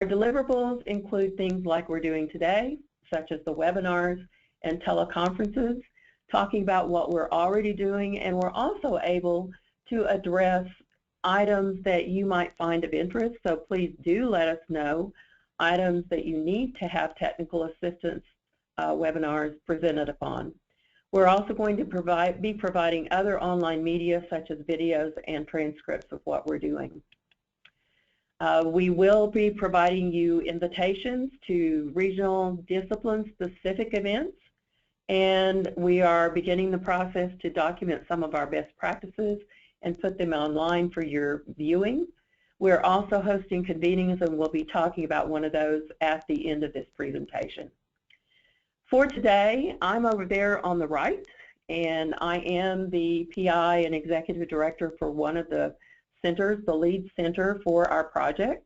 deliverables include things like we're doing today, such as the webinars and teleconferences, talking about what we're already doing, and we're also able to address items that you might find of interest. So please do let us know items that you need to have technical assistance webinars presented upon. We're also going to be providing other online media such as videos and transcripts of what we're doing. We will be providing you invitations to regional discipline-specific events, and we are beginning the process to document some of our best practices and put them online for your viewing. We're also hosting convenings, and we'll be talking about one of those at the end of this presentation. For today, I'm over there on the right, and I am the PI and Executive Director for one of the centers, the lead center for our project.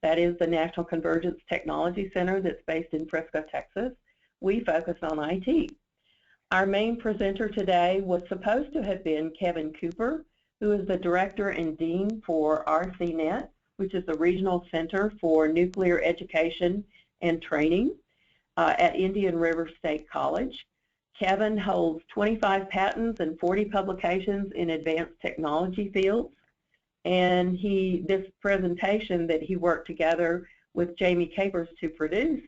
That is the National Convergence Technology Center that's based in Frisco, Texas. We focus on IT. Our main presenter today was supposed to have been Kevin Cooper, who is the Director and Dean for RCNet, which is the Regional Center for Nuclear Education and Training at Indian River State College. Kevin holds 25 patents and 40 publications in advanced technology fields. And this presentation that he worked together with Jamie Capers to produce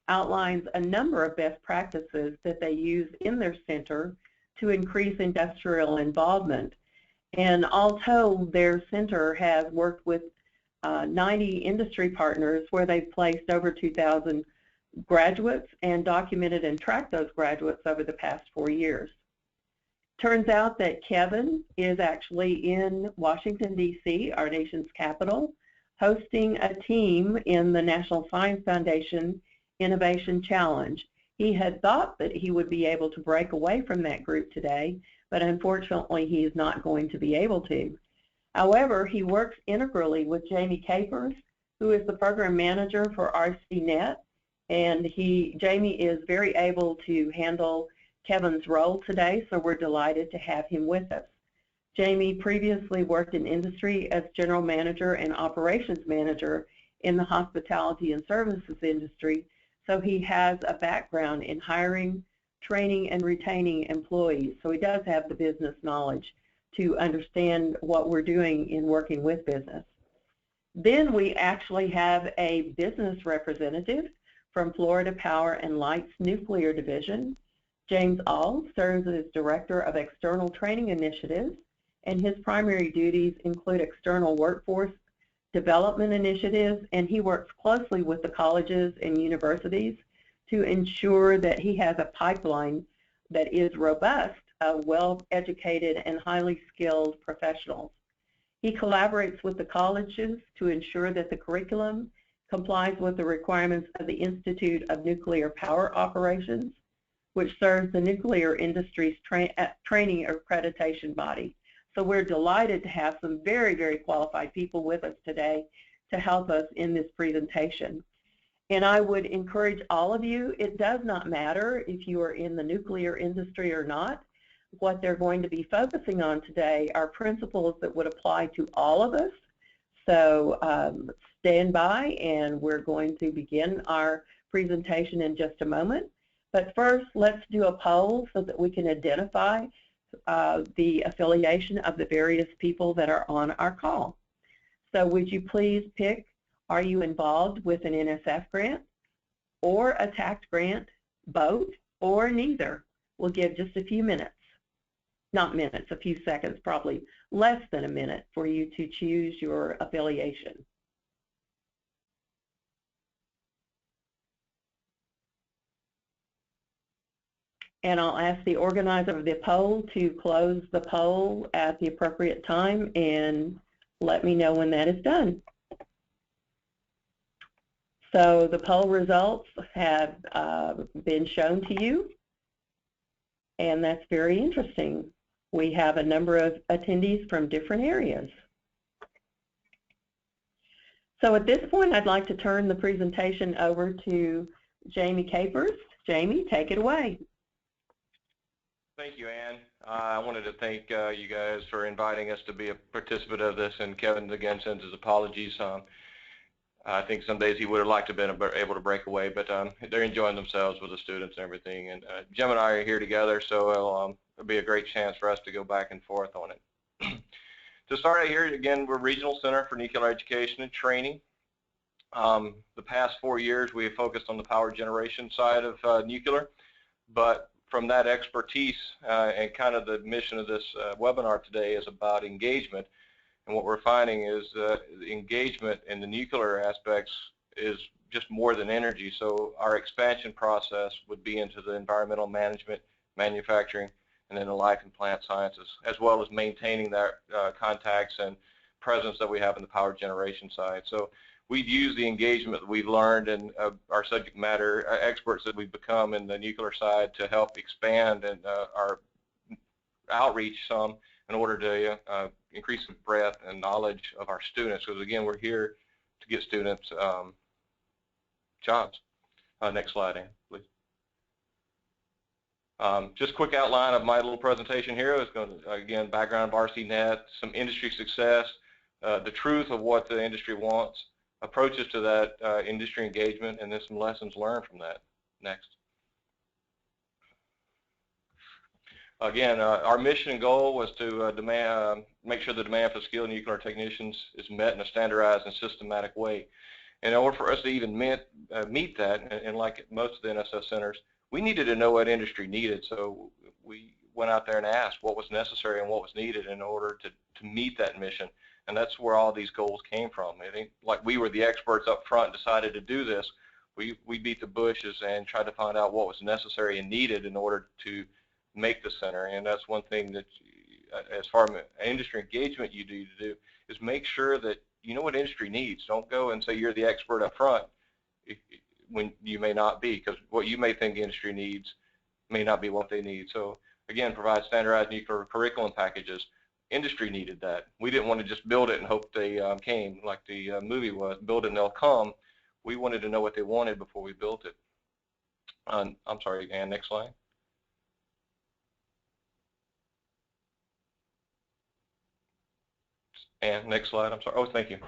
outlines a number of best practices that they use in their center to increase industrial involvement. And all told, their center has worked with 90 industry partners where they've placed over 2,000 graduates and documented and tracked those graduates over the past 4 years. Turns out that Kevin is actually in Washington, D.C., our nation's capital, hosting a team in the National Science Foundation Innovation Challenge. He had thought that he would be able to break away from that group today, but unfortunately he is not going to be able to. However, he works integrally with Jamie Capers, who is the program manager for RCNet, and Jamie is very able to handle Kevin's role today, so we're delighted to have him with us. Jamie previously worked in industry as general manager and operations manager in the hospitality and services industry, so he has a background in hiring, training, and retaining employees. So he does have the business knowledge to understand what we're doing in working with business. Then we actually have a business representative from Florida Power and Light's Nuclear Division. James All serves as Director of External Training Initiatives, and his primary duties include external workforce development initiatives, and he works closely with the colleges and universities to ensure that he has a pipeline that is robust of well-educated and highly skilled professionals. He collaborates with the colleges to ensure that the curriculum complies with the requirements of the Institute of Nuclear Power Operations, which serves the nuclear industry's training accreditation body. So we're delighted to have some very, very qualified people with us today to help us in this presentation. And I would encourage all of you, it does not matter if you are in the nuclear industry or not. What they're going to be focusing on today are principles that would apply to all of us. So stand by, and we're going to begin our presentation in just a moment. But first, let's do a poll so that we can identify the affiliation of the various people that are on our call. So would you please pick, are you involved with an NSF grant or a tax grant, both, or neither? We'll give just a few minutes, not minutes, a few seconds, probably less than a minute for you to choose your affiliation. And I'll ask the organizer of the poll to close the poll at the appropriate time and let me know when that is done. So the poll results have been shown to you, and that's very interesting. We have a number of attendees from different areas. So at this point, I'd like to turn the presentation over to Jamie Capers. Jamie, take it away. Thank you, Ann. I wanted to thank you guys for inviting us to be a participant of this, and Kevin again sends his apologies. I think some days he would have liked to have been able to break away, but they're enjoying themselves with the students and everything. And Jim and I are here together, so it'll be a great chance for us to go back and forth on it. To start out here, again, we're Regional Center for Nuclear Education and Training. The past 4 years, we have focused on the power generation side of nuclear, but from that expertise and kind of the mission of this webinar today is about engagement. And what we're finding is the engagement in the nuclear aspects is just more than energy. So our expansion process would be into the environmental management, manufacturing, and then the life and plant sciences, as well as maintaining that contacts and presence that we have in the power generation side. So we've used the engagement that we've learned and our subject matter experts that we've become in the nuclear side to help expand and our outreach some in order to increase the breadth and knowledge of our students. Because again, we're here to get students jobs. Next slide, Ann, please. Just a quick outline of my little presentation here. It's going to, again, background of RCNet, some industry success, the truth of what the industry wants, approaches to that industry engagement, and then some lessons learned from that. Next. Again, our mission and goal was to make sure the demand for skilled nuclear technicians is met in a standardized and systematic way. In order for us to even meet that, and like most of the NSF centers, we needed to know what industry needed. So we went out there and asked what was necessary and what was needed in order to meet that mission. And that's where all these goals came from. It ain't like we were the experts up front and decided to do this. We beat the bushes and tried to find out what was necessary and needed in order to make the center. And that's one thing that, as far as industry engagement you do is make sure that you know what industry needs. Don't go and say you're the expert up front when you may not be, because what you may think industry needs may not be what they need. So again, provide standardized nuclear curriculum packages. Industry needed that. We didn't want to just build it and hope they came, like the movie was, build it and they'll come. We wanted to know what they wanted before we built it. I'm sorry, Ann, next slide. And next slide, I'm sorry. Oh, thank you.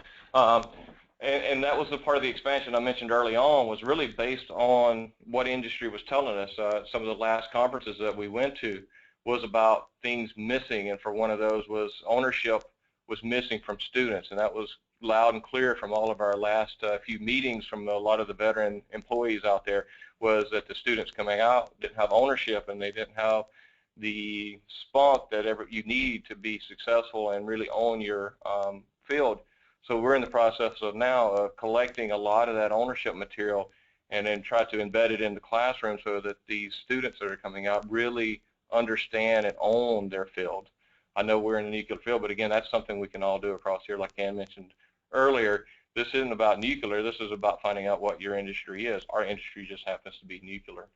And that was the part of the expansion I mentioned early on, was really based on what industry was telling us. Some of the last conferences that we went to was about things missing, and for one of those was ownership was missing from students, and that was loud and clear from all of our last few meetings from a lot of the veteran employees out there, was that the students coming out didn't have ownership and they didn't have the spunk that you need to be successful and really own your field. So we're in the process of now collecting a lot of that ownership material and then try to embed it in the classroom so that these students that are coming out really understand and own their field. I know we're in the nuclear field, but again, that's something we can all do across here. Like Ann mentioned earlier, this isn't about nuclear. This is about finding out what your industry is. Our industry just happens to be nuclear.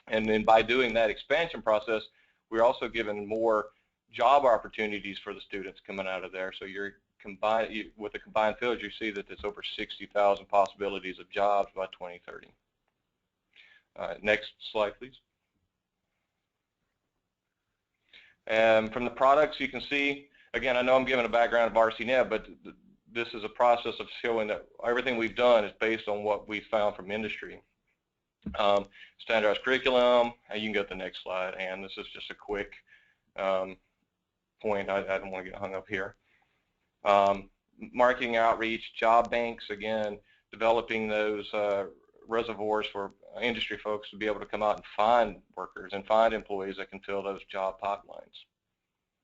And then by doing that expansion process, we're also given more job opportunities for the students coming out of there. So you're with the combined fields, you see that there's over 60,000 possibilities of jobs by 2030. Next slide, please. And from the products, you can see, again, I know I'm giving a background of RCNet, but this is a process of showing that everything we've done is based on what we found from industry. Standardized curriculum, you can go to the next slide, and this is just a quick point. I don't want to get hung up here. Marketing outreach, job banks, again, developing those reservoirs for industry folks to be able to come out and find workers and find employees that can fill those job pipelines.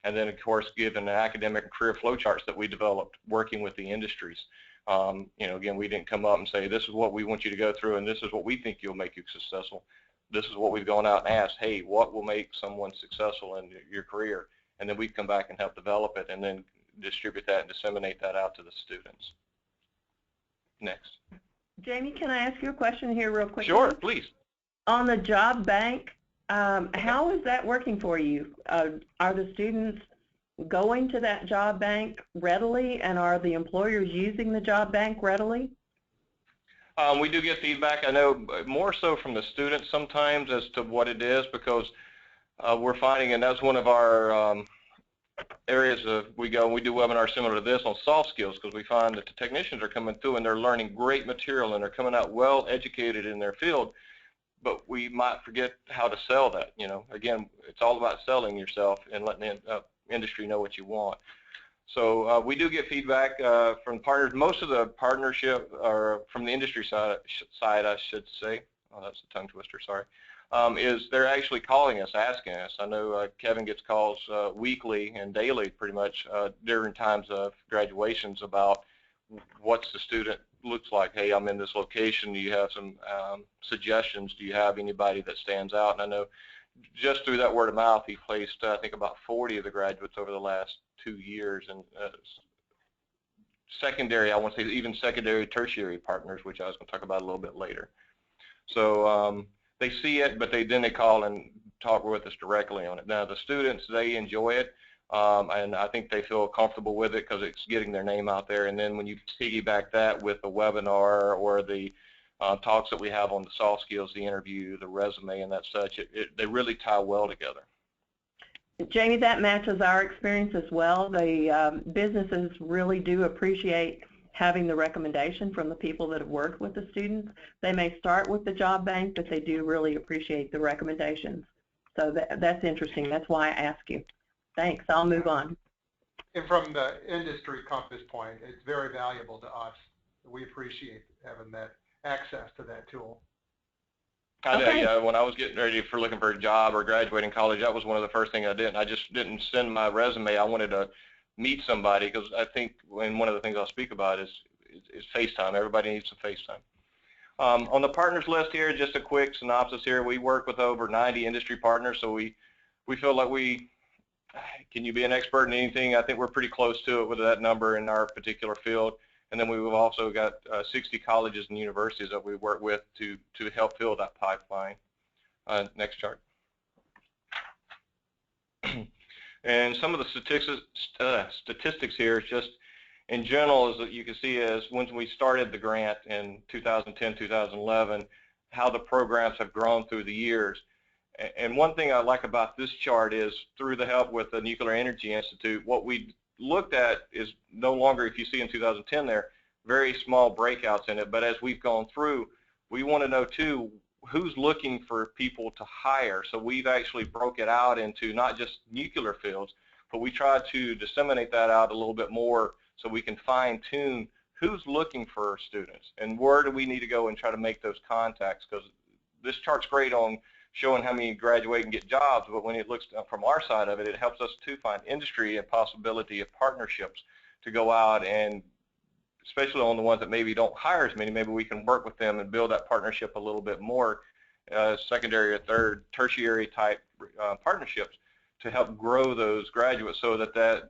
And then, of course, given the academic and career flowcharts that we developed working with the industries. You know, again, we didn't come up and say, this is what we want you to go through and this is what we think you'll make you successful. This is what we've gone out and asked, hey, what will make someone successful in your career? And then we come back and help develop it and then distribute that and disseminate that out to the students. Next. Jamie, can I ask you a question here real quick? Sure, please. On the job bank, how is that working for you? Are the students going to that job bank readily, and are the employers using the job bank readily? We do get feedback. I know more so from the students sometimes as to what it is, because we're finding, and that's one of our areas we do webinars similar to this on soft skills, because we find that the technicians are coming through and they're learning great material and they're coming out well educated in their field, but we might forget how to sell that. Again, it's all about selling yourself and letting the industry know what you want. So we do get feedback from partners. Most of the partnership, or from the industry side I should say, oh, that's a tongue twister, sorry, is they're actually calling us, asking us. I know Kevin gets calls weekly and daily pretty much during times of graduations about what's the student looks like. Hey, I'm in this location. Do you have some suggestions? Do you have anybody that stands out? And I know just through that word of mouth, he placed, I think, about 40 of the graduates over the last 2 years. And secondary, I want to say even secondary, tertiary partners, which I was going to talk about a little bit later. So they see it, but then they call and talk with us directly on it. Now, the students, they enjoy it, and I think they feel comfortable with it because it's getting their name out there. And then when you piggyback that with the webinar or the talks that we have on the soft skills, the interview, the resume, and that such, they really tie well together. Jamie, that matches our experience as well. The businesses really do appreciate having the recommendation from the people that have worked with the students. They may start with the job bank, but they do really appreciate the recommendations. So that's interesting. That's why I ask you. Thanks. I'll move on. And from the industry compass point, it's very valuable to us. We appreciate having that access to that tool. I know, when I was getting ready for looking for a job or graduating college, that was one of the first things I did. I just didn't send my resume. I wanted to meet somebody, because I think, and one of the things I'll speak about is FaceTime. Everybody needs some FaceTime. On the partners list here, just a quick synopsis here. We work with over 90 industry partners, so we feel like can you be an expert in anything? I think we're pretty close to it with that number in our particular field. And then we've also got 60 colleges and universities that we work with to help fill that pipeline. Next chart. And some of the statistics here, just in general, is that you can see as when we started the grant in 2010, 2011, how the programs have grown through the years. And one thing I like about this chart is, through the help with the Nuclear Energy Institute, what we looked at is no longer, if you see in 2010 there, very small breakouts in it, but as we've gone through, we want to know too, who's looking for people to hire. So we've actually broke it out into not just nuclear fields, but we try to disseminate that out a little bit more so we can fine tune who's looking for students and where do we need to go and try to make those contacts, because this chart's great on showing how many graduate and get jobs, but when it looks from our side of it, it helps us to find industry and possibility of partnerships to go out, and especially on the ones that maybe don't hire as many, maybe we can work with them and build that partnership a little bit more, secondary or third, tertiary type partnerships to help grow those graduates, so that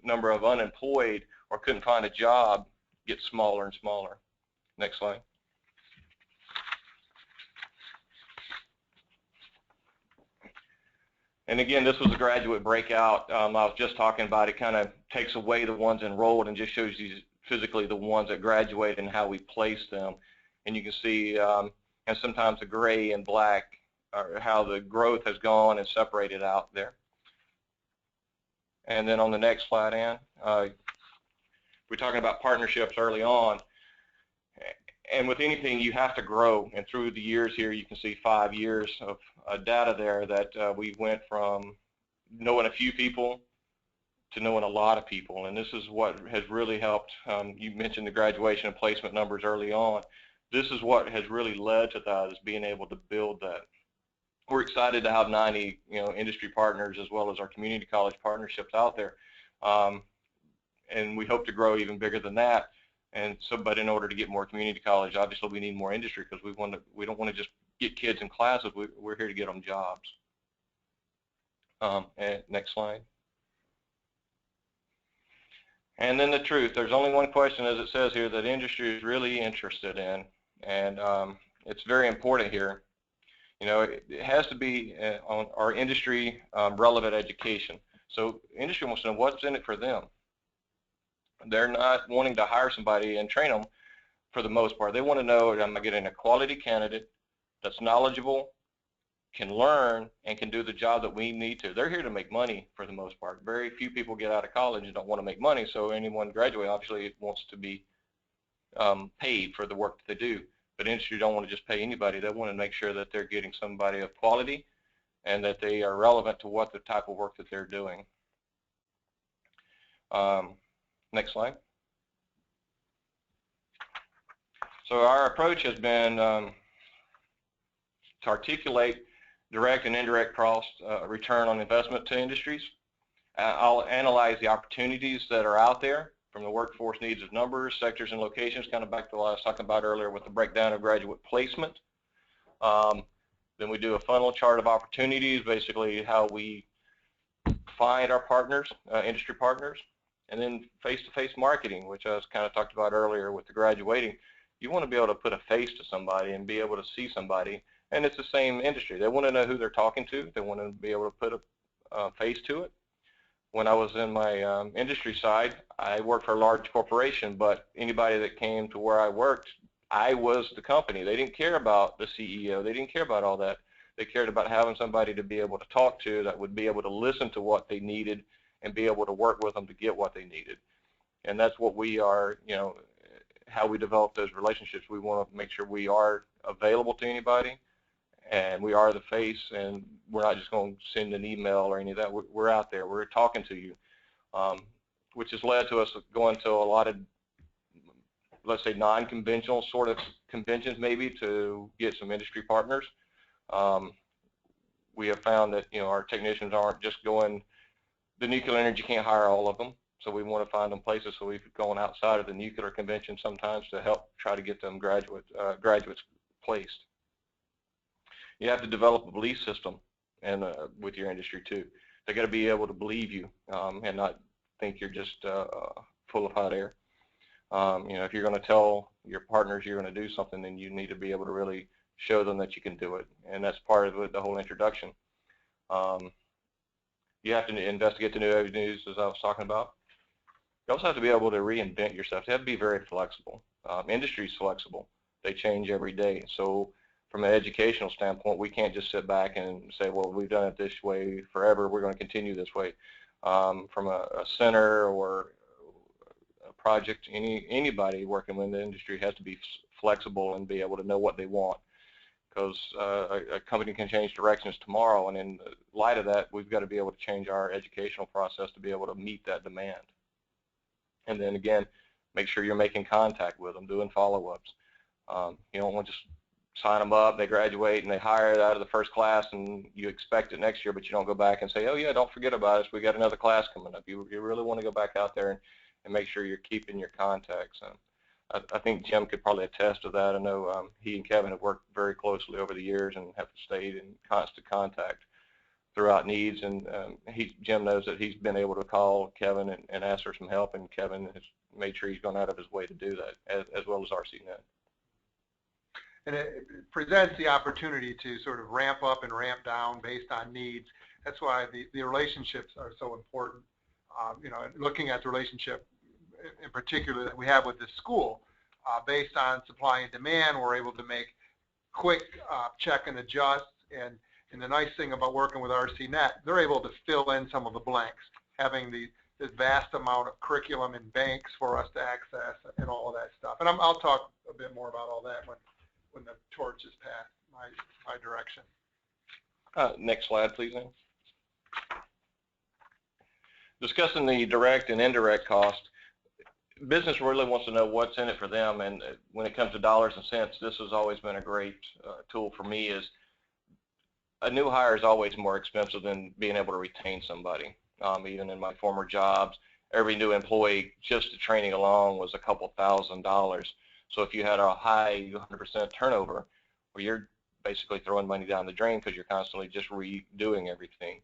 number of unemployed or couldn't find a job gets smaller and smaller. Next slide. And again, this was a graduate breakout. I was just talking about it. Kind of takes away the ones enrolled and just shows you physically the ones that graduate and how we place them. And you can see, and sometimes the gray and black are how the growth has gone and separated out there. And then on the next slide, Ann, we're talking about partnerships early on. And with anything, you have to grow. And through the years here, you can see 5 years of data there that we went from knowing a few people to knowing a lot of people. And this is what has really helped. You mentioned the graduation and placement numbers early on. This is what has really led to that, is being able to build that. We're excited to have 90 industry partners as well as our community college partnerships out there. And we hope to grow even bigger than that. And so, but in order to get more community college, obviously we need more industry, because we don't want to just get kids in classes. We're here to get them jobs. And next slide. And then the truth. There's only one question, as it says here, that industry is really interested in, and it's very important here. It has to be on our industry relevant education. So industry wants to know what's in it for them. They're not wanting to hire somebody and train them for the most part. They want to know, am I getting a quality candidate that's knowledgeable, can learn and can do the job that we need to. They're here to make money for the most part. Very few people get out of college and don't want to make money, so anyone graduate obviously wants to be paid for the work that they do. But industry don't want to just pay anybody. They want to make sure that they're getting somebody of quality and that they are relevant to what the type of work that they're doing. Next slide. So our approach has been to articulate direct and indirect cost return on investment to industries. I'll analyze the opportunities that are out there from the workforce needs of numbers, sectors, and locations, kind of back to what I was talking about earlier with the breakdown of graduate placement. Then we do a funnel chart of opportunities, basically how we find our partners, industry partners, and then face-to-face marketing, which I was kind of talked about earlier with the graduating. You want to be able to put a face to somebody and be able to see somebody, and it's the same industry. They want to know who they're talking to. They want to be able to put a face to it. When I was in my industry side, I worked for a large corporation, but anybody that came to where I worked, I was the company. They didn't care about the CEO. They didn't care about all that. They cared about having somebody to be able to talk to that would be able to listen to what they needed and be able to work with them to get what they needed. And that's what we are, you know, how we develop those relationships. We want to make sure we are available to anybody, and we are the face, and we're not just going to send an email or any of that. We're out there. We're talking to you, which has led to us going to a lot of, let's say, non-conventional sort of conventions maybe to get some industry partners. We have found that, you know, our technicians aren't just going, the nuclear energy can't hire all of them, so we want to find them places. So we've gone outside of the nuclear convention sometimes to help try to get them graduates placed. You have to develop a belief system and with your industry too. They got to be able to believe you and not think you're just full of hot air. You know, if you're going to tell your partners you're going to do something, then you need to be able to really show them that you can do it, and that's part of the whole introduction. You have to investigate the new avenues, as I was talking about. You also have to be able to reinvent yourself. You have to be very flexible. Industry's flexible. They change every day. So from an educational standpoint, we can't just sit back and say, well, we've done it this way forever. We're going to continue this way. From a center or a project, anybody working in the industry has to be flexible and be able to know what they want. Because a company can change directions tomorrow, and in light of that, we've got to be able to change our educational process to be able to meet that demand. And then again, make sure you're making contact with them, doing follow-ups. You don't want to just sign them up, they graduate, and they hire it out of the first class, and you expect it next year, but you don't go back and say, oh yeah, don't forget about us, we got another class coming up. You really want to go back out there and make sure you're keeping your contacts. I think Jim could probably attest to that. I know he and Kevin have worked very closely over the years and have stayed in constant contact throughout needs, and Jim knows that he's been able to call Kevin and ask for some help, and Kevin has made sure he's gone out of his way to do that, as well as RCNet. And it presents the opportunity to sort of ramp up and ramp down based on needs. That's why the relationships are so important. You know, looking at the relationship in particular that we have with this school, based on supply and demand, we're able to make quick check and adjust. And the nice thing about working with RCNet, they're able to fill in some of the blanks, having this vast amount of curriculum and banks for us to access and all of that stuff. And I'll talk a bit more about all that when the torch is passed my direction. Next slide, please, Ann. Discussing the direct and indirect cost, business really wants to know what's in it for them, and when it comes to dollars and cents, this has always been a great tool for me. Is a new hire is always more expensive than being able to retain somebody. Even in my former jobs, every new employee, just the training alone, was a couple $1,000s. So if you had a high 100% turnover, well, you're basically throwing money down the drain because you're constantly just redoing everything.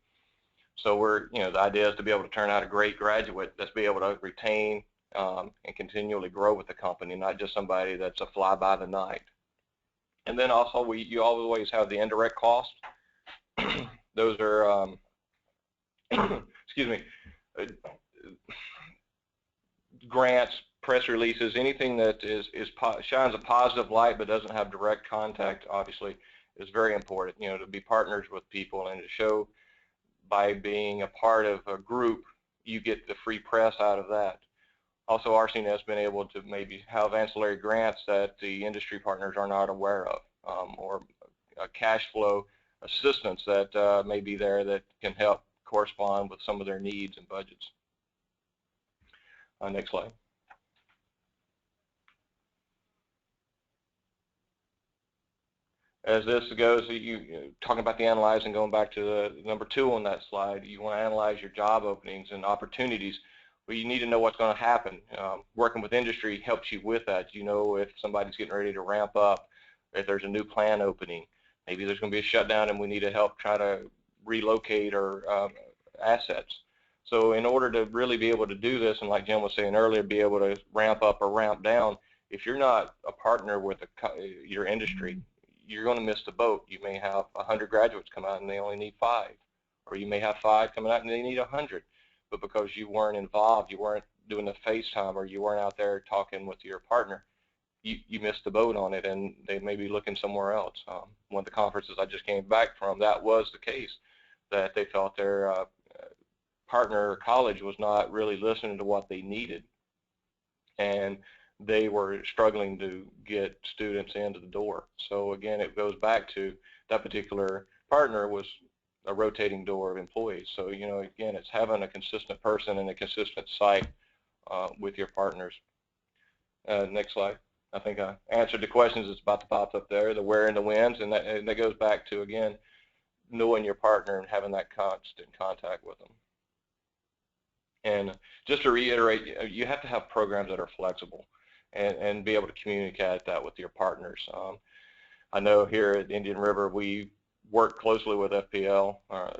So the idea is to be able to turn out a great graduate that's be able to retain and continually grow with the company, not just somebody that's a fly by the night. And then also you always have the indirect cost. Those are excuse me, grants, press releases, anything that shines a positive light but doesn't have direct contact, obviously, is very important, you know, to be partners with people and to show by being a part of a group, you get the free press out of that. Also, RCNS has been able to maybe have ancillary grants that the industry partners are not aware of, or a cash flow assistance that may be there that can help correspond with some of their needs and budgets. Next slide. As this goes, talking about the analyzing, going back to the number 2 on that slide, you want to analyze your job openings and opportunities. Well, you need to know what's going to happen. Working with industry helps you with that. You know if somebody's getting ready to ramp up, if there's a new plant opening, maybe there's going to be a shutdown and we need to help try to relocate our assets. So in order to really be able to do this, and like Jim was saying earlier, be able to ramp up or ramp down, if you're not a partner with your industry, you're going to miss the boat. You may have 100 graduates come out and they only need 5, or you may have 5 coming out and they need 100. But because you weren't involved, you weren't doing the FaceTime, or you weren't out there talking with your partner, you missed the boat on it, and they may be looking somewhere else. One of the conferences I just came back from, that was the case, that they felt their partner or college was not really listening to what they needed, and they were struggling to get students into the door. So again, it goes back to that particular partner was a rotating door of employees. So, you know, again, it's having a consistent person and a consistent site with your partners. Next slide. I think I answered the questions that's about to pop up there, the where and the whens, and that goes back to, again, knowing your partner and having that constant contact with them. And just to reiterate, you have to have programs that are flexible and be able to communicate that with your partners. I know here at Indian River, we work closely with FPL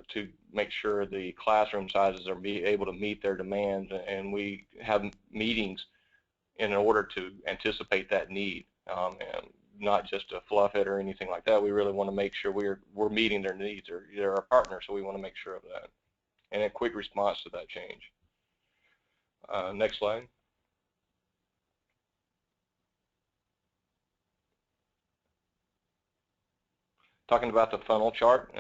to make sure the classroom sizes are able to meet their demands, and we have meetings in order to anticipate that need, and not just to fluff it or anything like that. We really want to make sure we're meeting their needs, or they're our partner, so we want to make sure of that, and a quick response to that change. Next slide. Talking about the funnel chart.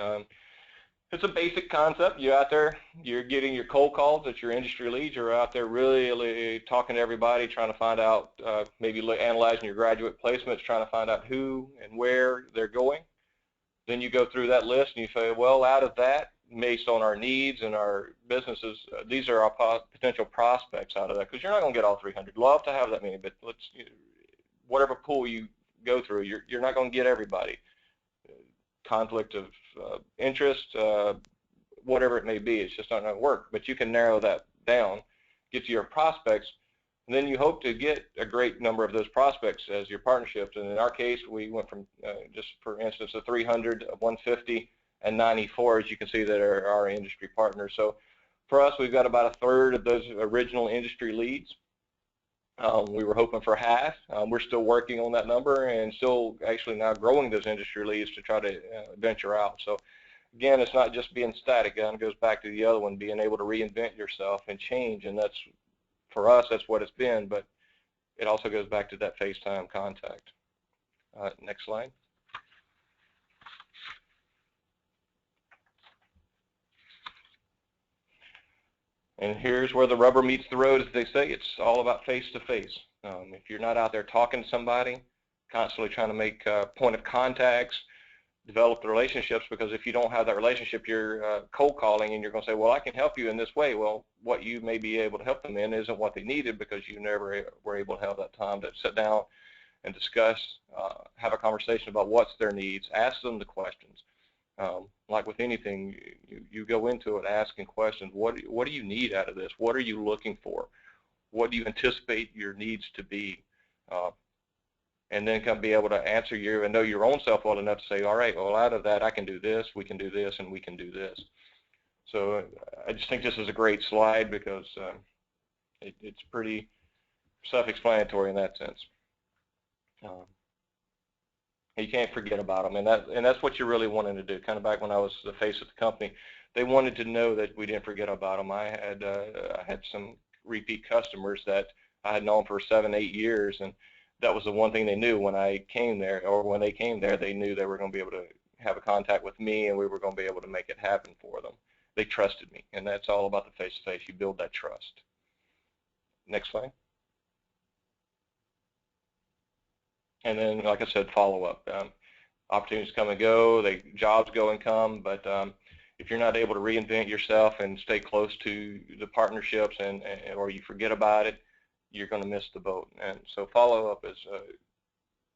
It's a basic concept. You're out there, you're getting your cold calls, that's your industry leads. You're out there really talking to everybody, trying to find out, maybe analyzing your graduate placements, trying to find out who and where they're going. Then you go through that list and you say, well, out of that, based on our needs and our businesses, these are our potential prospects out of that, because you're not going to get all 300. Love to have that many, but whatever pool you go through, you're not going to get everybody. Conflict of interest, whatever it may be, it's just not going to work. But you can narrow that down, get to your prospects, and then you hope to get a great number of those prospects as your partnerships. And in our case, we went from, just for instance, a 300, 150, and 94, as you can see, that are our industry partners. So for us, we've got about 1/3 of those original industry leads. We were hoping for half. We're still working on that number and still actually now growing those industry leads to try to venture out. So again, it's not just being static. It goes back to the other one, being able to reinvent yourself and change. And that's, for us, that's what it's been. But it also goes back to that FaceTime contact. Next slide. And here's where the rubber meets the road, as they say. It's all about face-to-face. If you're not out there talking to somebody, constantly trying to make point of contacts, develop the relationships, because if you don't have that relationship, you're cold calling and you're going to say, well, I can help you in this way. Well, what you may be able to help them in isn't what they needed, because you never were able to have that time to sit down and discuss, have a conversation about what's their needs, ask them the questions. Like with anything, you go into it asking questions. What do you need out of this? What are you looking for? What do you anticipate your needs to be? And then be able to answer you and know your own self well enough to say, all right, well, out of that, I can do this, we can do this, and we can do this. So I just think this is a great slide, because it's pretty self-explanatory in that sense. You can't forget about them, and that's what you're really wanting to do. Kind of back when I was the face of the company, they wanted to know that we didn't forget about them. I had some repeat customers that I had known for 7, 8 years, and that was the one thing they knew when I came there, or when they came there, they knew they were going to be able to have a contact with me, and we were going to be able to make it happen for them. They trusted me, and that's all about the face-to-face. You build that trust. Next slide. And then, like I said, follow-up. Opportunities come and go, jobs go and come, but if you're not able to reinvent yourself and stay close to the partnerships or you forget about it, you're going to miss the boat. And so follow-up is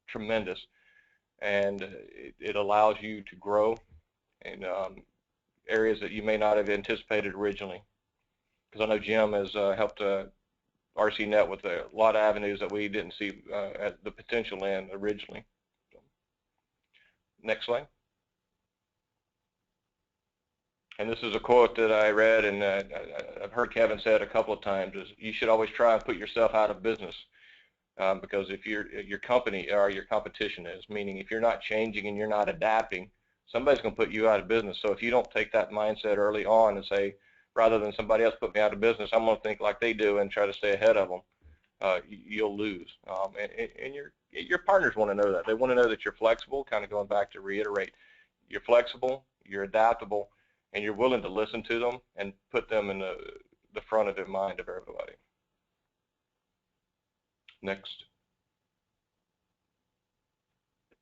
tremendous, and it allows you to grow in areas that you may not have anticipated originally. Because I know Jim has helped RCNet with a lot of avenues that we didn't see the potential in originally. Next slide. And this is a quote that I read, and I've heard Kevin say it a couple of times, is you should always try and put yourself out of business, because if your company or your competition is, meaning if you're not changing and you're not adapting, somebody's going to put you out of business. So if you don't take that mindset early on and say, rather than somebody else put me out of business, I'm going to think like they do and try to stay ahead of them, you'll lose. And your partners want to know that. They want to know that you're flexible, kind of going back to reiterate, you're flexible, you're adaptable, and you're willing to listen to them and put them in the front of the mind of everybody. Next.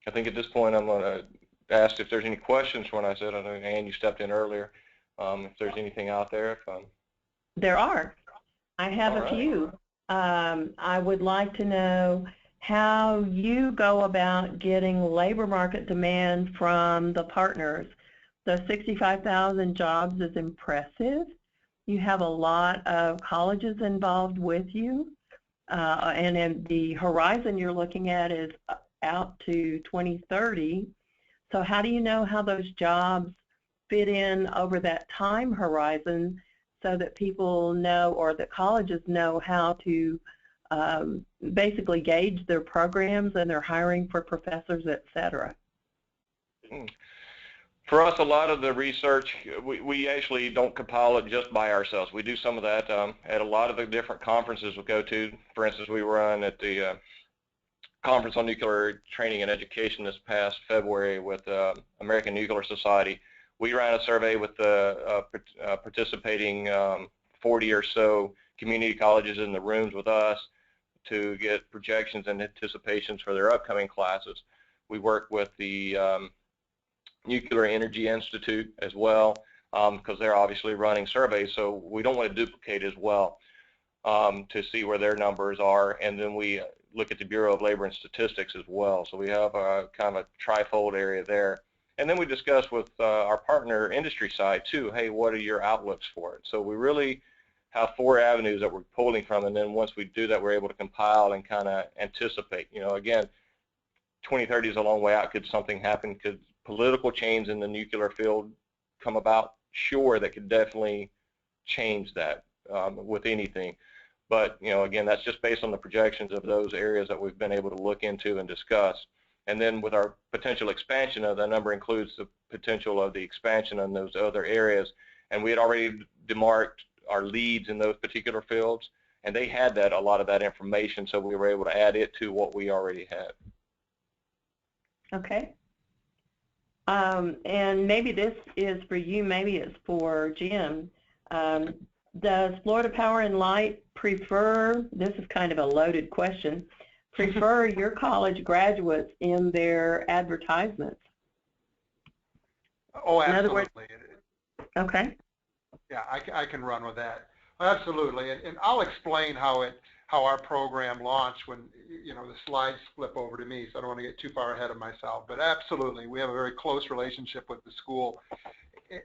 I think at this point I'm going to ask if there's any questions when I said, I know, Ann, you stepped in earlier, if there's anything out there. There are. I have All a right. few. I would like to know how you go about getting labor market demand from the partners. The 65,000 jobs is impressive. You have a lot of colleges involved with you, and then the horizon you're looking at is out to 2030. So how do you know how those jobs fit in over that time horizon so that people know, or that colleges know, how to basically gauge their programs and their hiring for professors, et cetera? For us, a lot of the research, we actually don't compile it just by ourselves. We do some of that at a lot of the different conferences we go to. For instance, we were on at the Conference on Nuclear Training and Education this past February with American Nuclear Society. We ran a survey with the participating 40 or so community colleges in the rooms with us to get projections and anticipations for their upcoming classes. We work with the Nuclear Energy Institute as well, because they're obviously running surveys, so we don't want to duplicate as well to see where their numbers are. And then we look at the Bureau of Labor and Statistics as well. So we have a kind of a trifold area there. And then we discuss with our partner industry side too, hey, what are your outlooks for it? So we really have 4 avenues that we're pulling from, and then once we do that, we're able to compile and kind of anticipate. You know, again, 2030 is a long way out. Could something happen? Could political change in the nuclear field come about? Sure, that could definitely change that with anything. But, you know, again, that's just based on the projections of those areas that we've been able to look into and discuss. And then with our potential expansion, that number includes the potential of the expansion in those other areas. And we had already demarked our leads in those particular fields, and they had a lot of that information, so we were able to add it to what we already had. Okay. And maybe this is for you, maybe it's for Jim. Does Florida Power and Light prefer, this is kind of a loaded question, prefer your college graduates in their advertisements? Oh, absolutely. In other words, okay. Yeah, I can run with that. Absolutely, and I'll explain how our program launched when, you know, the slides flip over to me, so I don't want to get too far ahead of myself. But absolutely, we have a very close relationship with the school.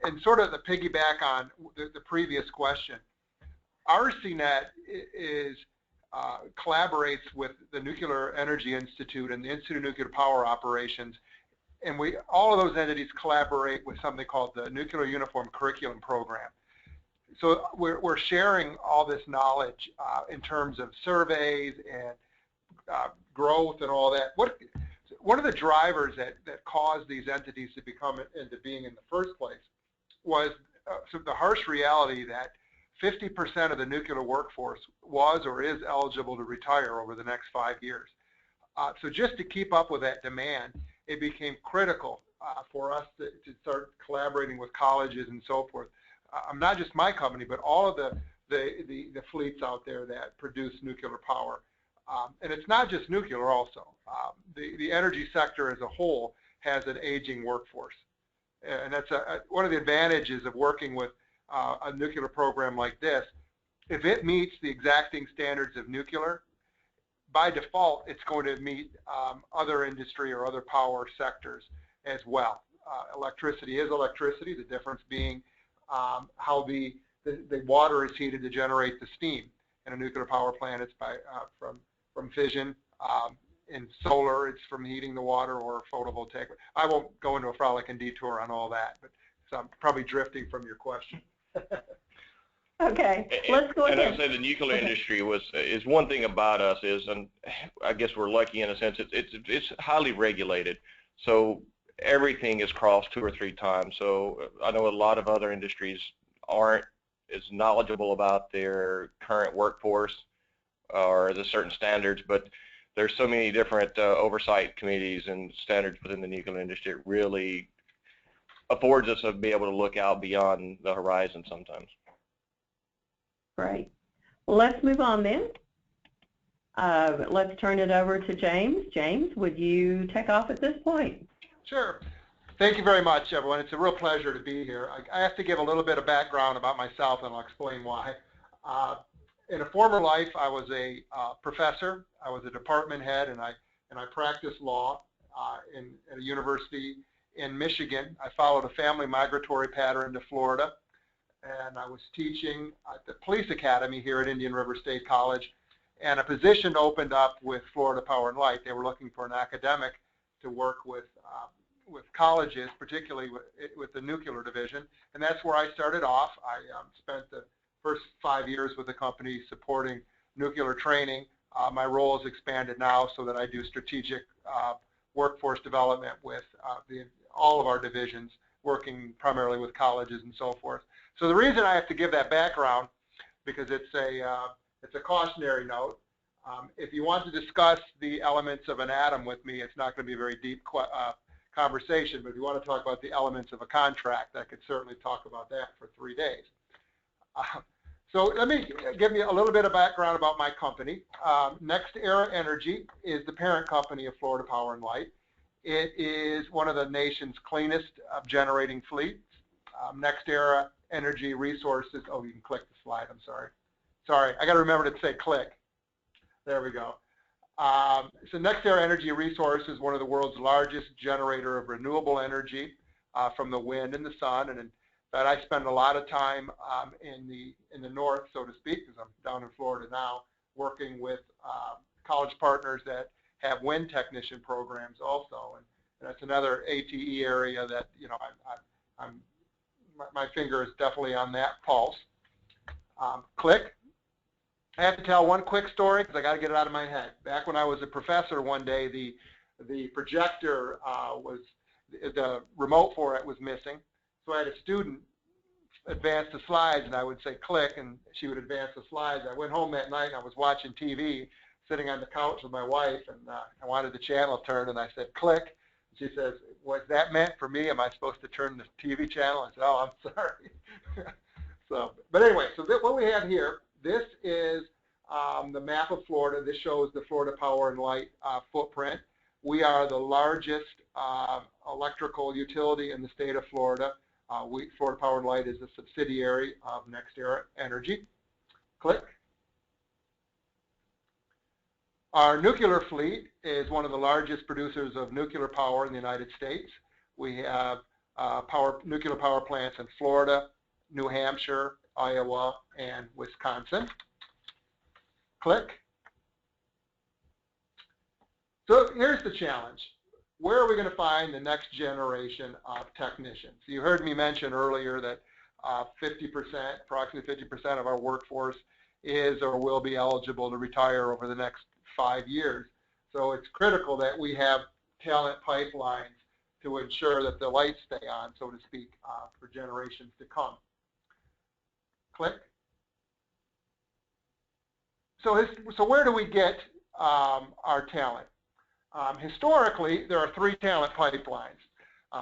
And sort of the piggyback on the previous question, RCNet collaborates with the Nuclear Energy Institute and the Institute of Nuclear Power Operations, and all of those entities collaborate with something called the Nuclear Uniform Curriculum Program. So we're sharing all this knowledge in terms of surveys and growth and all that. One of the drivers that caused these entities to become into being in the first place was the harsh reality that 50% of the nuclear workforce was or is eligible to retire over the next 5 years. So just to keep up with that demand, it became critical for us to start collaborating with colleges and so forth. Not just my company, but all of the fleets out there that produce nuclear power. And it's not just nuclear also. The energy sector as a whole has an aging workforce. And that's one of the advantages of working with a nuclear program like this. If it meets the exacting standards of nuclear, by default, it's going to meet other industry or other power sectors as well. Electricity is electricity, the difference being how the water is heated to generate the steam. In a nuclear power plant, it's from fission. In solar, it's from heating the water or photovoltaic. I won't go into a frolicking detour on all that, but so I'm probably drifting from your question. Okay, let's go ahead. And I would say the nuclear industry is one thing about us is, and I guess we're lucky in a sense, it's highly regulated. So everything is crossed 2 or 3 times. So I know a lot of other industries aren't as knowledgeable about their current workforce or the certain standards, but there's so many different oversight committees and standards within the nuclear industry. It really affords us to be able to look out beyond the horizon sometimes. Great. Well, let's move on then. Let's turn it over to James. James, would you take off at this point? Sure. Thank you very much, everyone. It's a real pleasure to be here. I have to give a little bit of background about myself, and I'll explain why. In a former life, I was a professor. I was a department head, and I practiced law at a university in Michigan. I followed a family migratory pattern to Florida, and I was teaching at the police academy here at Indian River State College, and a position opened up with Florida Power and Light. They were looking for an academic to work with colleges, particularly with the nuclear division, and that's where I started off. I spent the first 5 years with the company supporting nuclear training. My role has expanded now so that I do strategic workforce development with all of our divisions, working primarily with colleges and so forth. So the reason I have to give that background, because it's a cautionary note. If you want to discuss the elements of an atom with me, it's not going to be a very deep conversation, but if you want to talk about the elements of a contract, I could certainly talk about that for 3 days. So let me give you a little bit of background about my company. NextEra Energy is the parent company of Florida Power and Light. It is one of the nation's cleanest generating fleets. NextEra Energy Resources, oh, you can click the slide, I'm sorry. Sorry, I got to remember to say click. There we go. So NextEra Energy Resources is one of the world's largest generator of renewable energy from the wind and the sun, and that I spend a lot of time in the north, so to speak, because I'm down in Florida now, working with college partners that have wind technician programs also, and that's another ATE area that, you know, my finger is definitely on that pulse. Click. I have to tell one quick story because I got to get it out of my head. Back when I was a professor one day, the projector the remote for it was missing. So I had a student advance the slides, and I would say click, and she would advance the slides. I went home that night, and I was watching TV, sitting on the couch with my wife, and I wanted the channel turned, and I said click. She says, was that meant for me? Am I supposed to turn the TV channel? I said, oh, I'm sorry. So, but anyway, so what we have here, this is the map of Florida. This shows the Florida Power and Light footprint. We are the largest electrical utility in the state of Florida. Florida Power and Light is a subsidiary of NextEra Energy. Click. Our nuclear fleet is one of the largest producers of nuclear power in the United States. We have nuclear power plants in Florida, New Hampshire, Iowa, and Wisconsin. Click. So here's the challenge. Where are we going to find the next generation of technicians? You heard me mention earlier that 50%, approximately 50% of our workforce is or will be eligible to retire over the next 5 years. So it's critical that we have talent pipelines to ensure that the lights stay on, so to speak, for generations to come. Click. So where do we get our talent? Historically, there are 3 talent pipelines.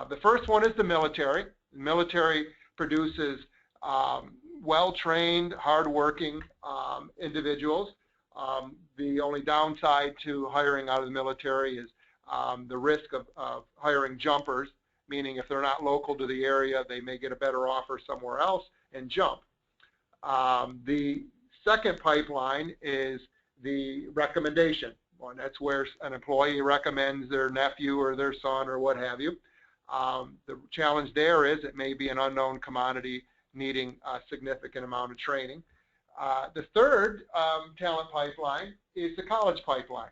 The first one is the military. The military produces well-trained, hard-working individuals. The only downside to hiring out of the military is the risk of hiring jumpers, meaning if they're not local to the area, they may get a better offer somewhere else and jump. The second pipeline is the recommendation one. That's where an employee recommends their nephew or their son or what have you. The challenge there is it may be an unknown commodity needing a significant amount of training. The third talent pipeline is the college pipeline.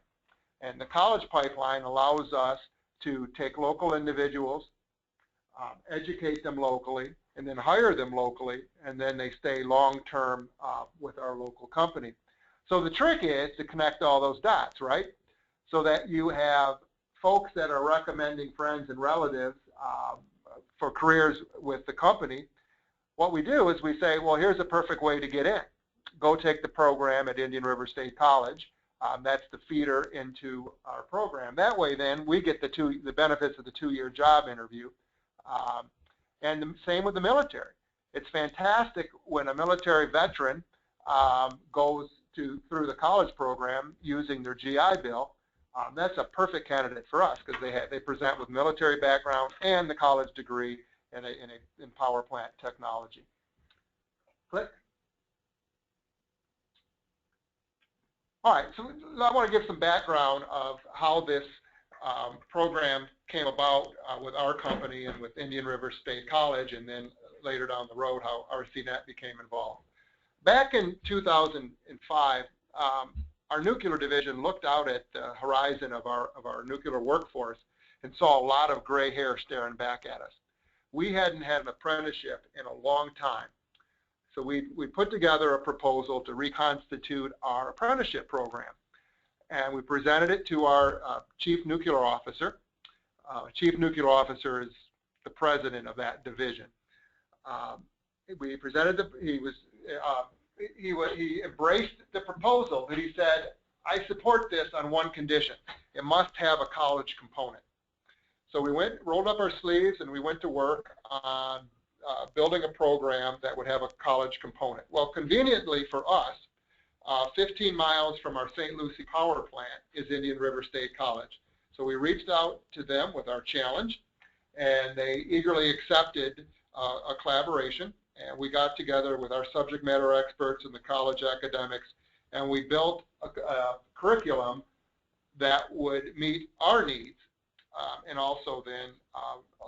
And the college pipeline allows us to take local individuals, educate them locally, and then hire them locally, and then they stay long-term with our local company. So the trick is to connect all those dots, right? So that you have folks that are recommending friends and relatives for careers with the company. What we do is we say, well, here's a perfect way to get in. Go take the program at Indian River State College. That's the feeder into our program. That way, then, we get the benefits of the 2-year job interview. And the same with the military. It's fantastic when a military veteran goes through the college program using their GI Bill. That's a perfect candidate for us because they present with military background and the college degree in power plant technology. Click. All right, so I want to give some background of how this program came about with our company and with Indian River State College, and then later down the road how RCNet became involved. Back in 2005, our nuclear division looked out at the horizon of our nuclear workforce and saw a lot of gray hair staring back at us. We hadn't had an apprenticeship in a long time. So we put together a proposal to reconstitute our apprenticeship program. And we presented it to our chief nuclear officer. Chief nuclear officer is the president of that division. We presented he embraced the proposal, but he said, I support this on one condition. It must have a college component. So we rolled up our sleeves and we went to work on building a program that would have a college component. Well, conveniently for us, 15 miles from our St. Lucie power plant is Indian River State College. So we reached out to them with our challenge, and they eagerly accepted a collaboration. And we got together with our subject matter experts and the college academics, and we built a curriculum that would meet our needs and also then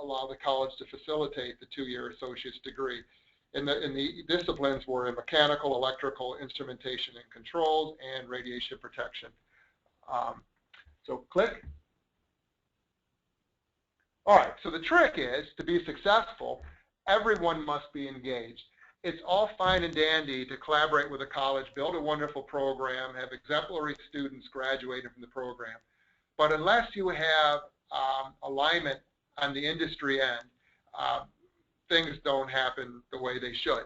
allow the college to facilitate the 2-year associate's degree. And the disciplines were in mechanical, electrical, instrumentation and controls, and radiation protection. So click. All right, so the trick is, to be successful, everyone must be engaged. It's all fine and dandy to collaborate with a college, build a wonderful program, have exemplary students graduating from the program. But unless you have alignment on the industry end, things don't happen the way they should.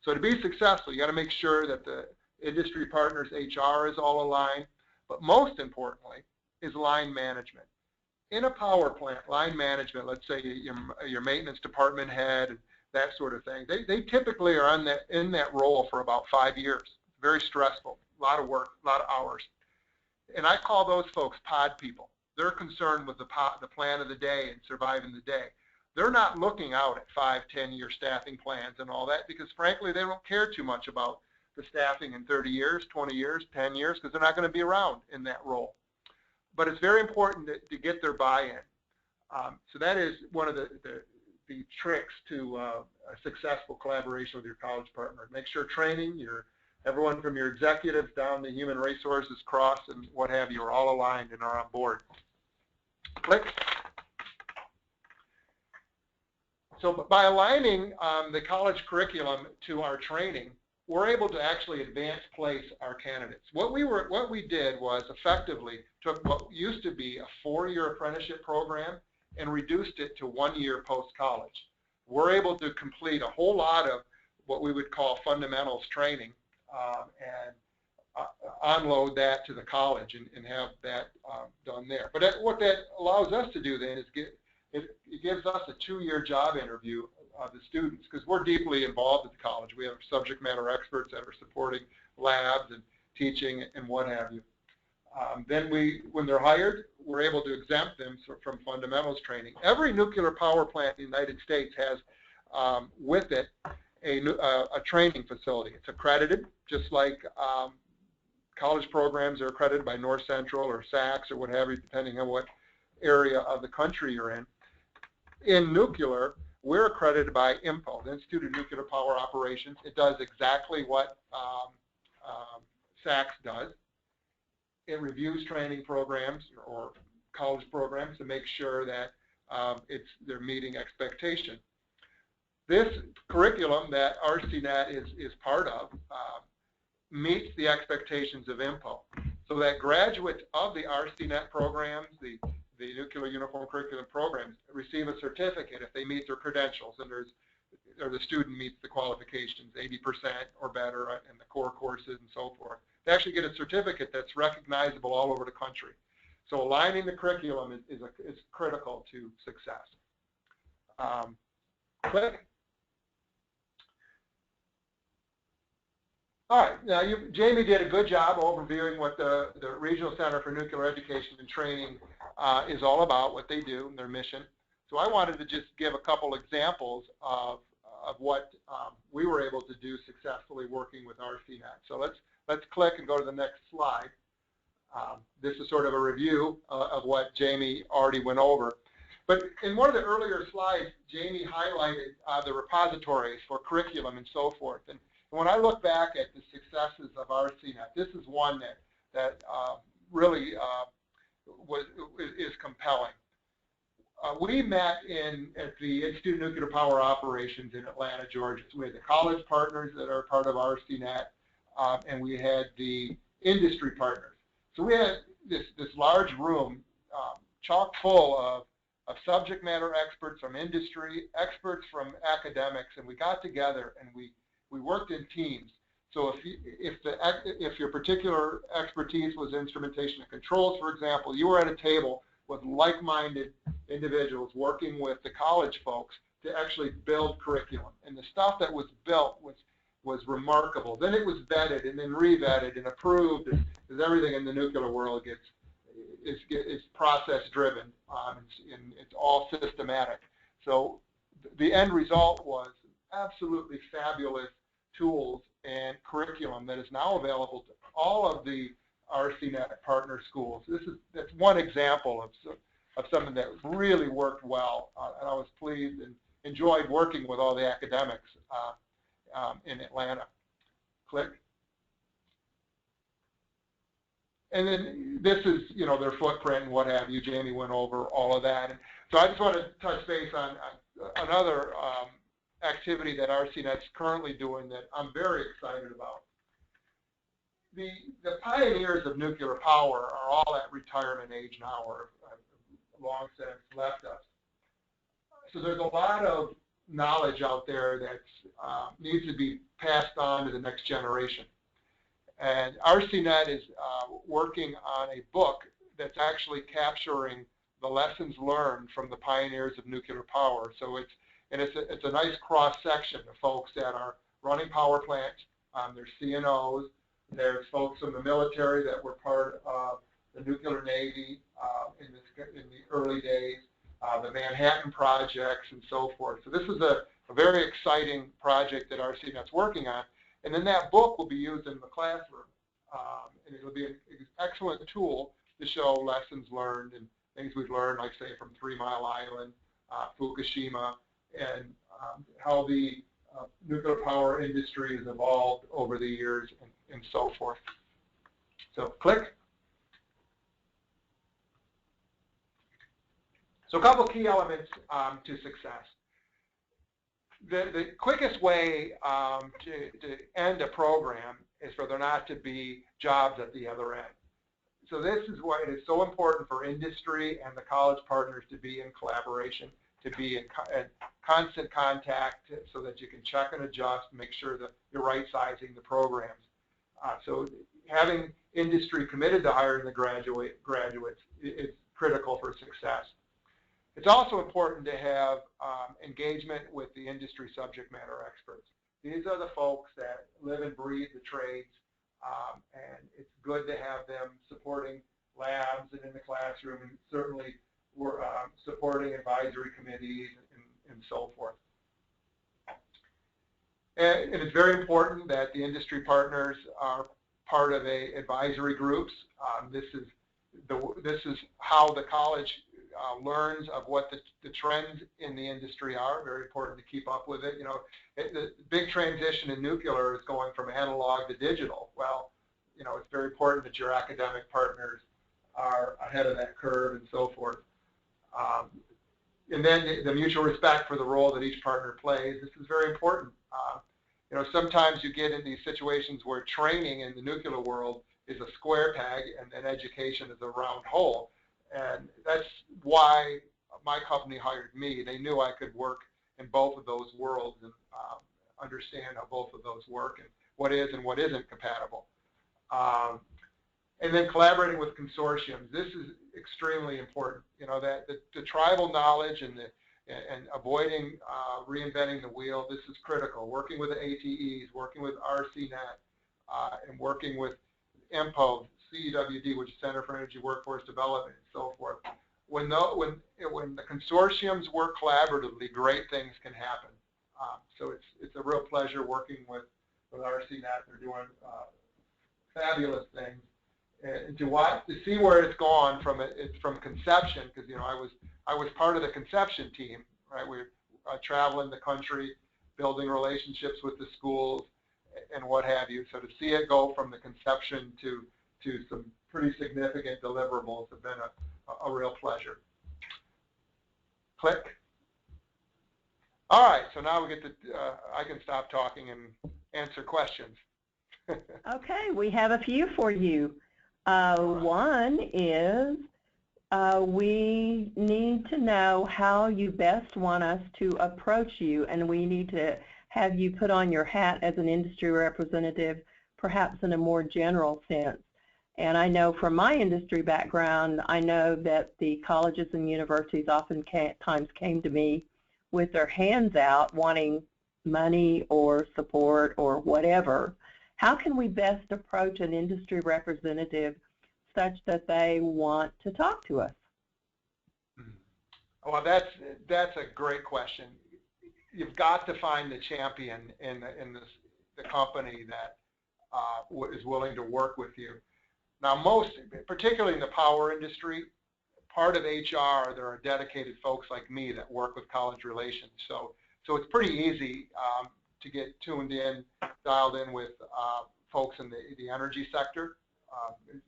So to be successful, you got to make sure that the industry partners' HR is all aligned, but most importantly is line management. In a power plant, line management, let's say your maintenance department head, that sort of thing, they typically are in that role for about 5 years. Very stressful, a lot of work, a lot of hours. And I call those folks pod people. They're concerned with the plan of the day and surviving the day. They're not looking out at 5, 10-year staffing plans and all that because, frankly, they don't care too much about the staffing in 30 years, 20 years, 10 years, because they're not going to be around in that role. But it's very important to get their buy-in. So that is one of the tricks to a successful collaboration with your college partner. Make sure training, everyone from your executives down to human resources, cross, and what have you, are all aligned and are on board. Click. So by aligning the college curriculum to our training, we're able to actually advance place our candidates. What we did was effectively took what used to be a 4-year apprenticeship program and reduced it to 1 year post-college. We're able to complete a whole lot of what we would call fundamentals training and unload that to the college and have that done there. But what that allows us to do then is it gives us a 2-year job interview of the students, because we're deeply involved at the college. We have subject matter experts that are supporting labs and teaching and what have you. Then when they're hired, we're able to exempt them from fundamentals training. Every nuclear power plant in the United States has with it a training facility. It's accredited, just like college programs are accredited by North Central or SACS or what have you, depending on what area of the country you're in. In nuclear, we're accredited by INPO, the Institute of Nuclear Power Operations. It does exactly what SACS does. It reviews training programs or college programs to make sure that they're meeting expectation. This curriculum that RCNet is part of meets the expectations of INPO, so that graduates of the RCNet programs, the Nuclear Uniform Curriculum programs, receive a certificate if they meet their credentials, and or the student meets the qualifications, 80% or better in the core courses and so forth. They actually get a certificate that's recognizable all over the country. So aligning the curriculum is critical to success. Click. All right, now Jamie did a good job overviewing what the Regional Center for Nuclear Education and Training is all about, what they do, and their mission. So I wanted to just give a couple examples of what we were able to do successfully working with RCNet. So let's click and go to the next slide. This is sort of a review of what Jamie already went over. But in one of the earlier slides, Jamie highlighted the repositories for curriculum and so forth. And when I look back at the successes of RCNet, this is one that really is compelling. We met at the Institute of Nuclear Power Operations in Atlanta, Georgia. So we had the college partners that are part of RCNet, and we had the industry partners. So we had this large room chock full of subject matter experts from industry, experts from academics, and we got together and we worked in teams. So if your particular expertise was instrumentation and controls, for example, you were at a table with like-minded individuals working with the college folks to actually build curriculum. And the stuff that was built was remarkable. Then it was vetted and then re-vetted and approved, because everything in the nuclear world is process-driven, and it's all systematic. So the end result was absolutely fabulous tools and curriculum that is now available to all of the RCNet partner schools. That's one example of something that really worked well, and I was pleased and enjoyed working with all the academics in Atlanta. Click. And then this is, their footprint and what have you. Jamie went over all of that. And so I just want to touch base on another activity that RCNet's currently doing that I'm very excited about. The pioneers of nuclear power are all at retirement age now, or long since left us. So there's a lot of knowledge out there that needs to be passed on to the next generation. And RCNet is working on a book that's actually capturing the lessons learned from the pioneers of nuclear power. So it's a nice cross-section of folks that are running power plants. There's CNOs, there's folks from the military that were part of the nuclear Navy in the early days, the Manhattan projects and so forth. So this is a very exciting project that RCNet's working on. And then that book will be used in the classroom. And it'll be an excellent tool to show lessons learned and things we've learned, like say from 3 Mile Island, Fukushima, and how the nuclear power industry has evolved over the years and so forth. So click. So a couple key elements to success. The quickest way to end a program is for there not to be jobs at the other end. So this is why it is so important for industry and the college partners to be in collaboration, to be in constant contact so that you can check and adjust, make sure that you're right-sizing the programs. So having industry committed to hiring the graduates is critical for success. It's also important to have engagement with the industry subject matter experts. These are the folks that live and breathe the trades, and it's good to have them supporting labs and in the classroom, and certainly we're supporting advisory committees and so forth. And it's very important that the industry partners are part of advisory groups. This is how the college learns of what the trends in the industry are. Very important to keep up with it. You know, the big transition in nuclear is going from analog to digital. Well, you know, it's very important that your academic partners are ahead of that curve and so forth. And then the mutual respect for the role that each partner plays. This is very important. You know, sometimes you get in these situations where training in the nuclear world is a square peg and then education is a round hole. And that's why my company hired me. They knew I could work in both of those worlds and understand how both of those work and what is and what isn't compatible. And then collaborating with consortiums. This is extremely important. You know, that the tribal knowledge and avoiding reinventing the wheel, this is critical. Working with the ATEs, working with RCNet, and working with MPO, CEWD, which is Center for Energy Workforce Development, and so forth. When the consortiums work collaboratively, great things can happen. So it's a real pleasure working with RCNet. They're doing fabulous things. And to see where it's gone from conception, because you know I was part of the conception team, right? We're traveling the country, building relationships with the schools, and what have you. So to see it go from the conception to some pretty significant deliverables have been a real pleasure. Click. All right, so now we get to I can stop talking and answer questions. Okay, we have a few for you. One is we need to know how you best want us to approach you, and we need to have you put on your hat as an industry representative, perhaps in a more general sense. And I know from my industry background, I know that the colleges and universities oftentimes came to me with their hands out wanting money or support or whatever. How can we best approach an industry representative such that they want to talk to us? Well, that's a great question. You've got to find the champion in the company that is willing to work with you. Now, particularly in the power industry, part of HR, there are dedicated folks like me that work with college relations. So it's pretty easy to get tuned in, dialed in with folks in the energy sector.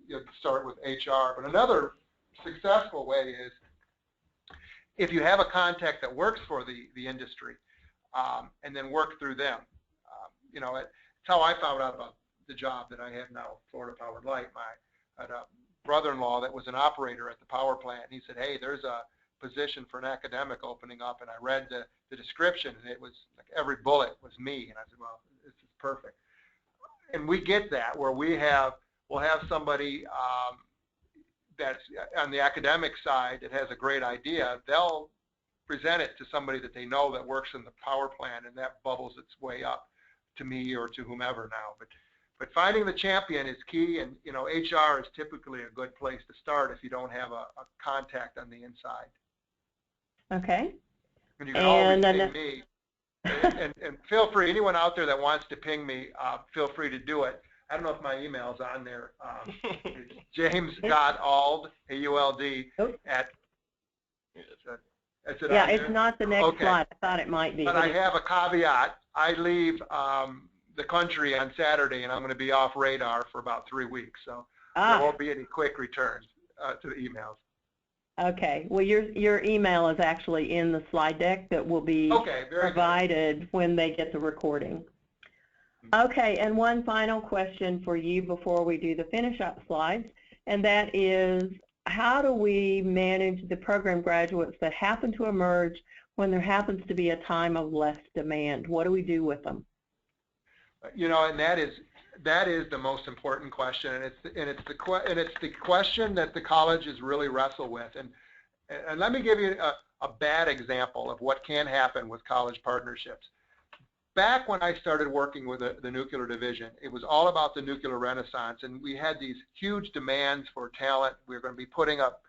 You start with HR. But another successful way is if you have a contact that works for the industry, and then work through them. You know, it's how I found out about the job that I have now, Florida Powered Light. I had a brother-in-law that was an operator at the power plant, and he said, hey, there's a position for an academic opening up, and I read the description, and it was like every bullet was me, and I said, well, this is perfect. And we get that where we'll have somebody that's on the academic side that has a great idea. They'll present it to somebody that they know that works in the power plant, and that bubbles its way up to me or to whomever now. But finding the champion is key, and you know, HR is typically a good place to start if you don't have a contact on the inside. Okay. And you can always ping me. And feel free, anyone out there that wants to ping me, feel free to do it. I don't know if my email's on there. It's james.auld, A-U-L-D, at. Yeah, it's not the next slide. I thought it might be. But I have a caveat. I leave the country on Saturday, and I'm going to be off radar for about 3 weeks. So there won't be any quick returns to the emails. Okay. Well, your email is actually in the slide deck that will be provided when they get the recording. Okay, and one final question for you before we do the finish-up slides, and that is, how do we manage the program graduates that happen to emerge when there happens to be a time of less demand? What do we do with them? You know, and that is the most important question, and it's the question that the colleges really wrestle with. And let me give you a bad example of what can happen with college partnerships. Back when I started working with the nuclear division, it was all about the nuclear renaissance, and we had these huge demands for talent. We were going to be putting up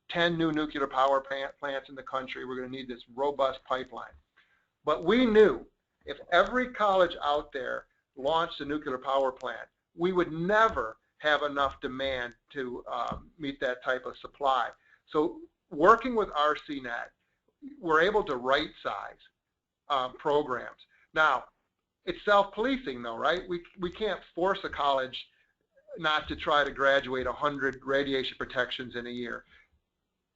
10 new nuclear power plants in the country. We're going to need this robust pipeline. But we knew if every college out there launched a nuclear power plant, we would never have enough demand to meet that type of supply. So working with RCNet, we're able to right-size programs. Now, it's self-policing though, right? We can't force a college not to try to graduate 100 radiation protections in a year.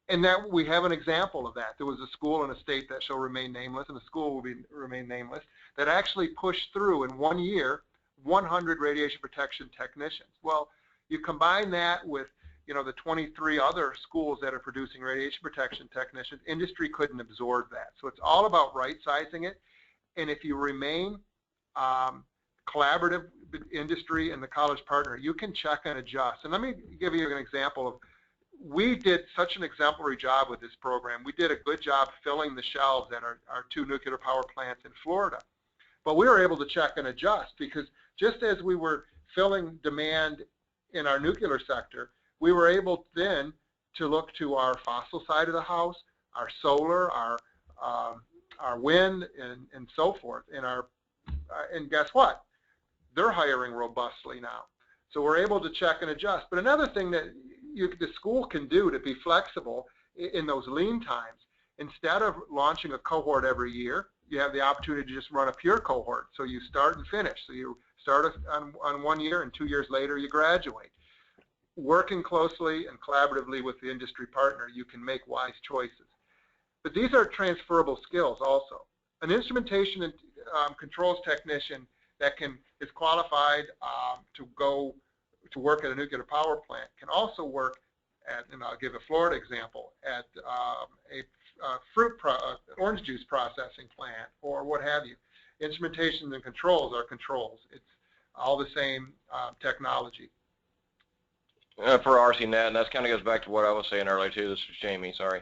And that we have an example of that. There was a school in a state that shall remain nameless, and the school will remain nameless, that actually pushed through in 1 year 100 radiation protection technicians. Well, you combine that with the 23 other schools that are producing radiation protection technicians, industry couldn't absorb that. So it's all about right-sizing it. And if you remain collaborative with industry and the college partner, you can check and adjust. And let me give you an example of, we did such an exemplary job with this program. We did a good job filling the shelves at our 2 nuclear power plants in Florida. But we were able to check and adjust, because just as we were filling demand in our nuclear sector, we were able then to look to our fossil side of the house, our solar, our wind, and so forth. And guess what? They're hiring robustly now. So we're able to check and adjust. But another thing that the school can do to be flexible in those lean times, instead of launching a cohort every year, you have the opportunity to just run a pure cohort. So you start and finish. So you start on 1 year, and 2 years later you graduate. Working closely and collaboratively with the industry partner, you can make wise choices. But these are transferable skills also. An instrumentation and controls technician that is qualified to go to work at a nuclear power plant can also work at, and I'll give a Florida example, at orange juice processing plant or what have you. Instrumentation and controls are controls. It's all the same technology. For RCNet, and that kind of goes back to what I was saying earlier too, this is Jamie, sorry,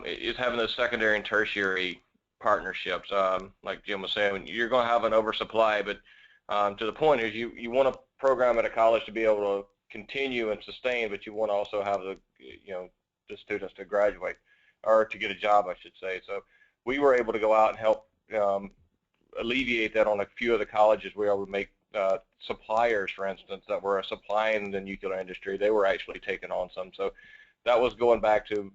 is having those secondary and tertiary partnerships. Like Jim was saying, you're going to have an oversupply, but to the point is you want a program at a college to be able to continue and sustain, but you want to also have the students to graduate or to get a job, I should say. So we were able to go out and help alleviate that on a few of the colleges. We were able to make suppliers, for instance, that were supplying the nuclear industry, they were actually taking on some. So that was going back to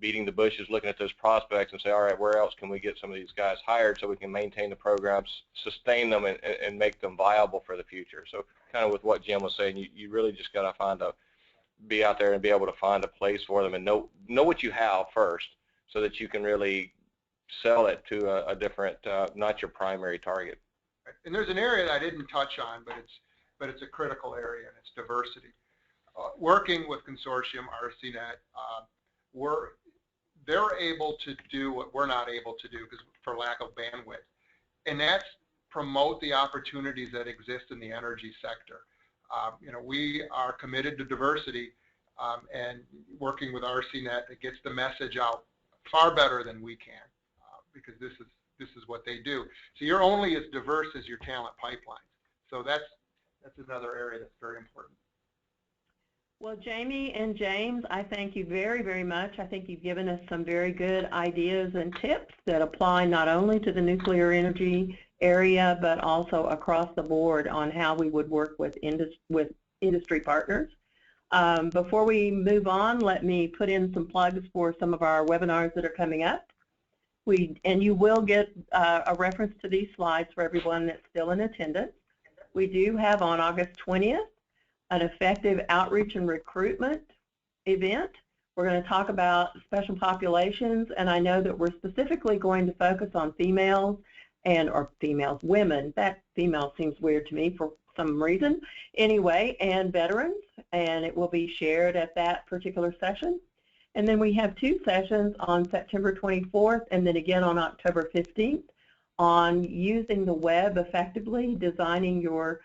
beating the bushes, looking at those prospects and say, all right, where else can we get some of these guys hired so we can maintain the programs, sustain them, and make them viable for the future. So kind of with what Jim was saying, you really just got to be out there and be able to find a place for them and know what you have first, so that you can really sell it to a different, not your primary target. And there's an area that I didn't touch on, but it's a critical area, and it's diversity. Working with consortium, RCNet, they're able to do what we're not able to do because for lack of bandwidth, and that's promote the opportunities that exist in the energy sector. We are committed to diversity, and working with RCNet, it gets the message out far better than we can, because this is what they do. So you're only as diverse as your talent pipeline. So that's another area that's very important. Well, Jamie and James, I thank you very, very much. I think you've given us some very good ideas and tips that apply not only to the nuclear energy area, but also across the board on how we would work with industry partners. Before we move on, let me put in some plugs for some of our webinars that are coming up. And you will get a reference to these slides for everyone that's still in attendance. We do have on August 20th an effective outreach and recruitment event. We're going to talk about special populations, and I know that we're specifically going to focus on females women. That female seems weird to me for some reason. Anyway, and veterans, and it will be shared at that particular session. And then we have 2 sessions on September 24th and then again on October 15th on using the web effectively, designing your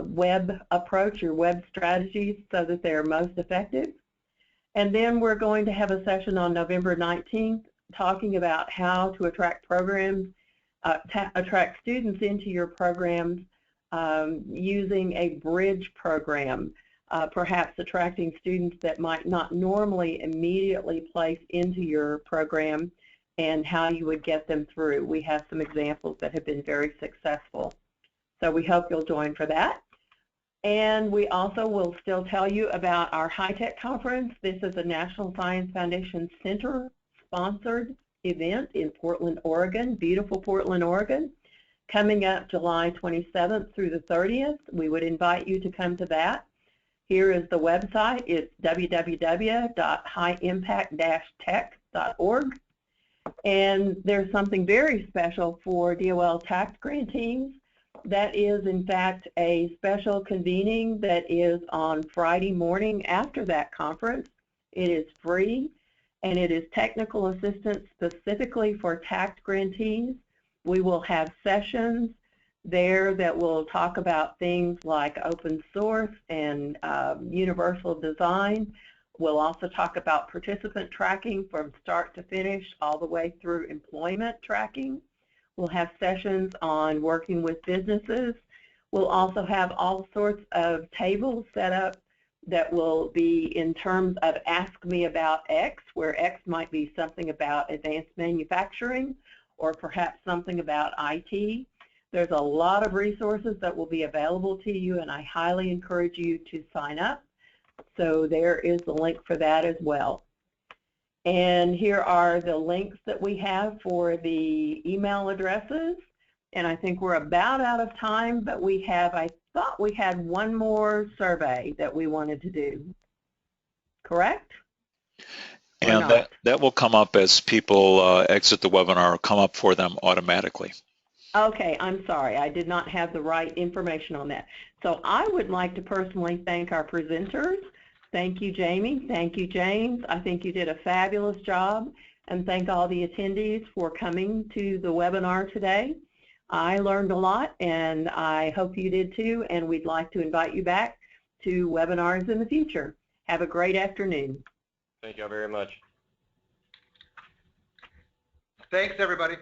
web approach, your web strategies so that they are most effective. And then we're going to have a session on November 19th talking about how to attract programs, attract students into your programs using a bridge program, perhaps attracting students that might not normally immediately place into your program and how you would get them through. We have some examples that have been very successful. So we hope you'll join for that. And we also will still tell you about our high-tech conference. This is a National Science Foundation Center sponsored event in Portland, Oregon, beautiful Portland, Oregon, coming up July 27th through the 30th. We would invite you to come to that. Here is the website. It's www.highimpact-tech.org. And there's something very special for DOL tax grantees. That is, in fact, a special convening that is on Friday morning after that conference. It is free, and it is technical assistance specifically for tax grantees. We will have sessions there that will talk about things like open source and universal design. We'll also talk about participant tracking from start to finish all the way through employment tracking. We'll have sessions on working with businesses. We'll also have all sorts of tables set up that will be in terms of Ask Me About X, where X might be something about advanced manufacturing or perhaps something about IT. There's a lot of resources that will be available to you, and I highly encourage you to sign up. So there is the link for that as well. And here are the links that we have for the email addresses. And I think we're about out of time, but we have, I thought we had one more survey that we wanted to do. Correct? And that will come up as people exit the webinar, or come up for them automatically. Okay, I'm sorry. I did not have the right information on that. So I would like to personally thank our presenters. Thank you, Jamie. Thank you, James. I think you did a fabulous job. And thank all the attendees for coming to the webinar today. I learned a lot, and I hope you did too. And we'd like to invite you back to webinars in the future. Have a great afternoon. Thank you very much. Thanks, everybody.